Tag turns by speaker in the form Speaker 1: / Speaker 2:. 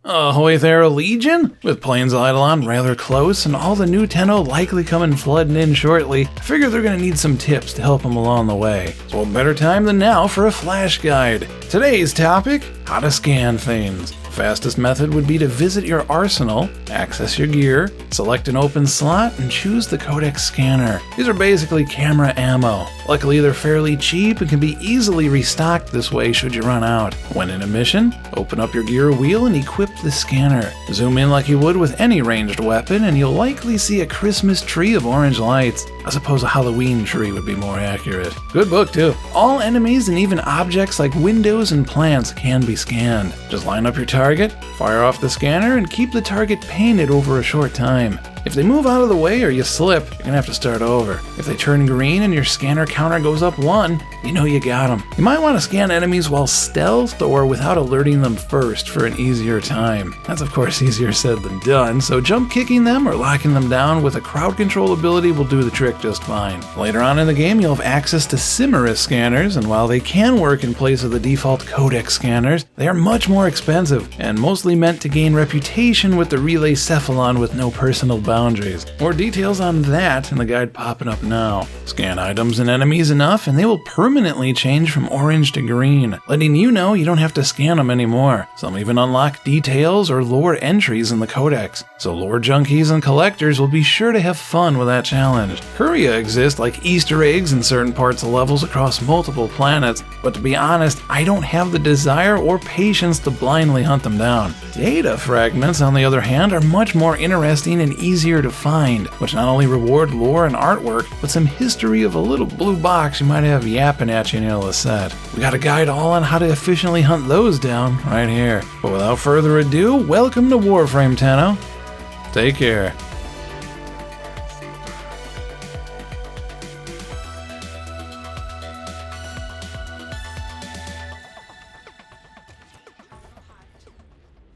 Speaker 1: Ahoy there, Legion! With Plains of Eidolon rather close and all the new Tenno likely coming flooding in shortly, I figure they're gonna need some tips to help them along the way. So what better time than now for a flash guide. Today's topic, how to scan things. The fastest method would be to visit your arsenal, access your gear, select an open slot, and choose the Codex scanner. These are basically camera ammo. Luckily they're fairly cheap and can be easily restocked this way should you run out. When in a mission, open up your gear wheel and equip the scanner. Zoom in like you would with any ranged weapon and you'll likely see a Christmas tree of orange lights. I suppose a Halloween tree would be more accurate. Good book too. All enemies and even objects like windows and plants can be scanned. Just line up your target, fire off the scanner, and keep the target painted over a short time. If they move out of the way or you slip, you're gonna have to start over. If they turn green and your scanner counter goes up 1, you know you got them. You might want to scan enemies while stealthed or without alerting them first for an easier time. That's of course easier said than done, so jump kicking them or locking them down with a crowd control ability will do the trick just fine. Later on in the game you'll have access to Simaris Scanners, and while they can work in place of the default Codex scanners, they are much more expensive and mostly meant to gain reputation with the relay Cephalon with no personal boundaries. More details on that in the guide popping up now. Scan items and enemies enough and they will permanently change from orange to green, letting you know you don't have to scan them anymore. Some even unlock details or lore entries in the Codex, so lore junkies and collectors will be sure to have fun with that challenge. Curia exist like Easter eggs in certain parts of levels across multiple planets, but to be honest, I don't have the desire or patience to blindly hunt them down. Data fragments, on the other hand, are much more interesting and easier to find, which not only reward lore and artwork, but some history of a little blue box you might have yapping at you in your set. We got a guide all on how to efficiently hunt those down right here. But without further ado, welcome to Warframe, Tenno. Take care.